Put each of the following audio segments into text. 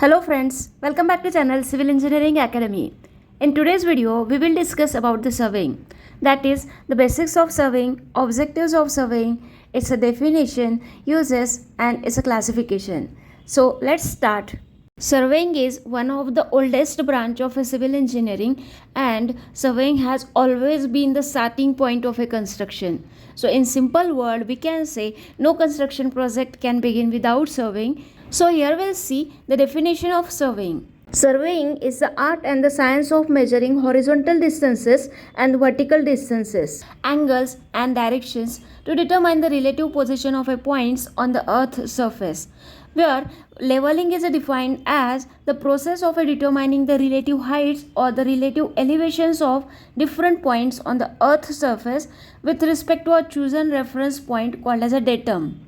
Hello friends, welcome back to channel Civil Engineering Academy. In today's video, we will discuss about the surveying. That is, the basics of surveying, objectives of surveying, its a definition, uses and its a classification. So let's start. Surveying is one of the oldest branch of a civil engineering, and surveying has always been the starting point of a construction. So in simple word, we can say no construction project can begin without surveying. So here we'll see the definition of surveying. Surveying is the art and the science of measuring horizontal distances and vertical distances, angles and directions to determine the relative position of a points on the earth's surface, where leveling is defined as the process of determining the relative heights or the relative elevations of different points on the earth's surface with respect to a chosen reference point called as a datum.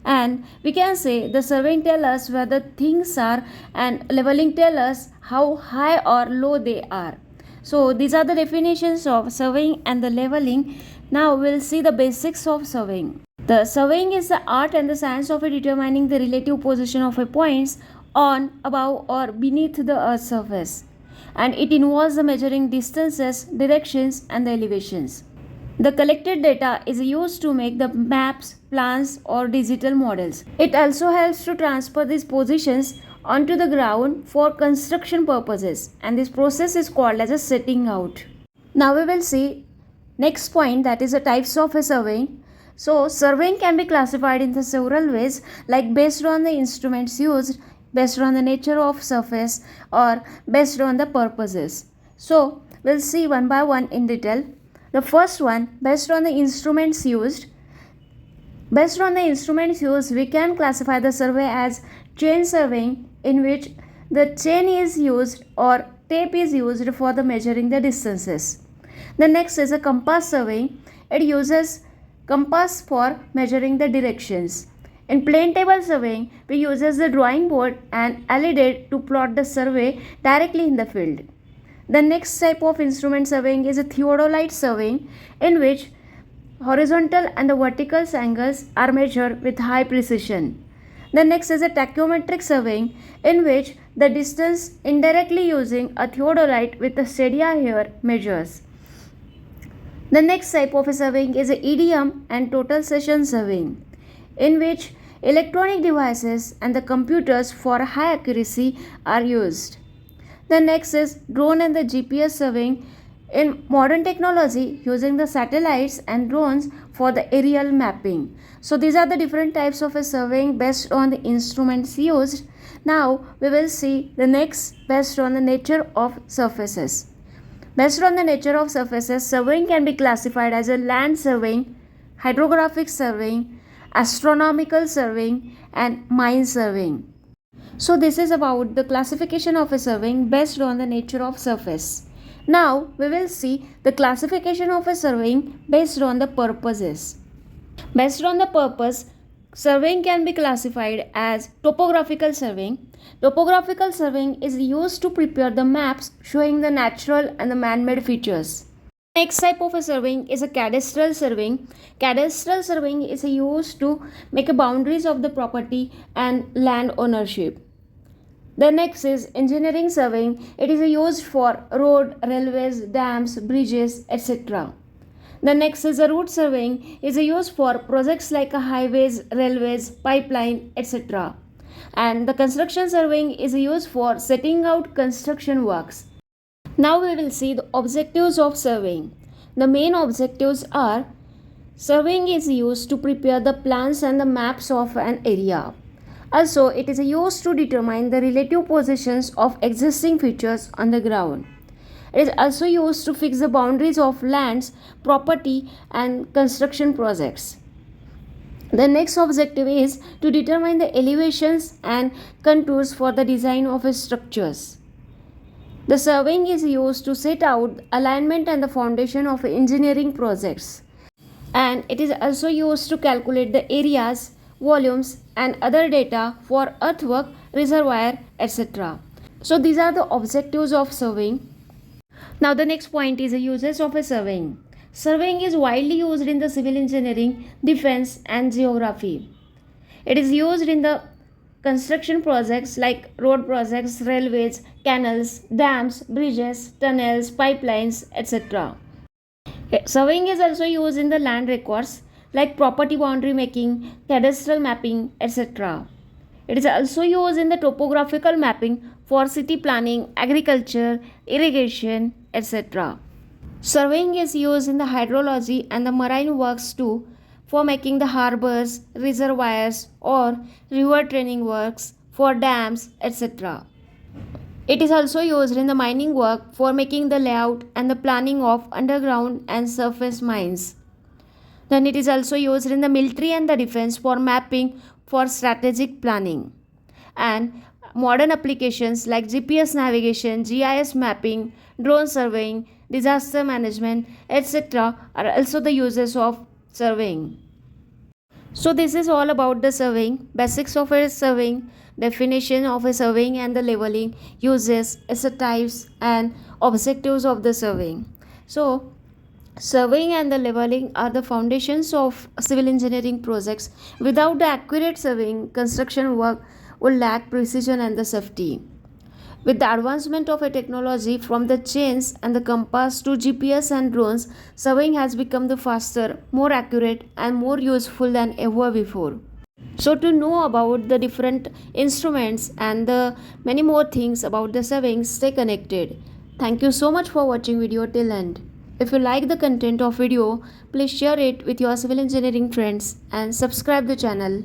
And we can say the surveying tell us where the things are and leveling tell us how high or low they are. So these are the definitions of surveying and the leveling. Now we'll see the basics of surveying. The surveying is the art and the science of determining the relative position of a points on, above or beneath the earth's surface, and it involves the measuring distances, directions and the elevations. The collected data is used to make the maps, plans or digital models. It also helps to transfer these positions onto the ground for construction purposes, and this process is called as a setting out. Now we will see next point, that is the types of a surveying. So surveying can be classified in the several ways, like based on the instruments used, based on the nature of surface or based on the purposes. So we'll see one by one in detail. The first one, based on the instruments used. Based on the instruments used, we can classify the survey as chain surveying, in which the chain is used or tape is used for the measuring the distances. The next is a compass surveying. It uses compass for measuring the directions. In plane table surveying, we uses the drawing board and LED to plot the survey directly in the field. The next type of instrument surveying is a theodolite surveying, in which horizontal and the vertical angles are measured with high precision. The next is a tachymetric surveying, in which the distance indirectly using a theodolite with a stadia here measures. The next type of a surveying is a EDM and total session surveying, in which electronic devices and the computers for high accuracy are used. The next is drone and the GPS surveying, in modern technology using the satellites and drones for the aerial mapping. So these are the different types of a surveying based on the instruments used. Now we will see the next based on the nature of surfaces. Based on the nature of surfaces, surveying can be classified as a land surveying, hydrographic surveying, astronomical surveying and mine surveying. So this is about the classification of a surveying based on the nature of surface. Now we will see the classification of a surveying based on the purposes. Based on the purpose, surveying can be classified as topographical surveying. Topographical surveying is used to prepare the maps showing the natural and the man-made features. Next type of a surveying is a cadastral surveying. Cadastral surveying is used to make a boundaries of the property and land ownership. The next is engineering surveying. It is used for road, railways, dams, bridges, etc. The next is a route surveying. It is used for projects like highways, railways, pipeline, etc. And the construction surveying is used for setting out construction works. Now we will see the objectives of surveying. The main objectives are: surveying is used to prepare the plans and the maps of an area. Also, it is used to determine the relative positions of existing features on the ground. It is also used to fix the boundaries of lands, property and construction projects. The next objective is to determine the elevations and contours for the design of structures. The surveying is used to set out alignment and the foundation of engineering projects. And it is also used to calculate the areas, volumes and other data for earthwork, reservoir, etc. So these are the objectives of surveying. Now the next point is the uses of a surveying. Surveying is widely used in the civil engineering, defense and geography. It is used in the construction projects like road projects, railways, canals, dams, bridges, tunnels, pipelines, etc. Surveying is also used in the land records like property boundary making, cadastral mapping, etc. It is also used in the topographical mapping for city planning, agriculture, irrigation, etc. Surveying is used in the hydrology and the marine works too for making the harbors, reservoirs, or river training works for dams, etc. It is also used in the mining work for making the layout and the planning of underground and surface mines. Then it is also used in the military and the defense for mapping for strategic planning. And modern applications like GPS navigation, GIS mapping, drone surveying, disaster management, etc. are also the uses of surveying. So this is all about the surveying, basics of a surveying, definition of a surveying and the leveling, uses, asset types and objectives of the surveying. So surveying and the leveling are the foundations of civil engineering projects. Without the accurate surveying, construction work would lack precision and the safety. With the advancement of a technology from the chains and the compass to GPS and drones, surveying has become the faster, more accurate, and more useful than ever before. So, to know about the different instruments and the many more things about the surveying, stay connected. Thank you so much for watching video till end. If you like the content of video, please share it with your civil engineering friends and subscribe the channel.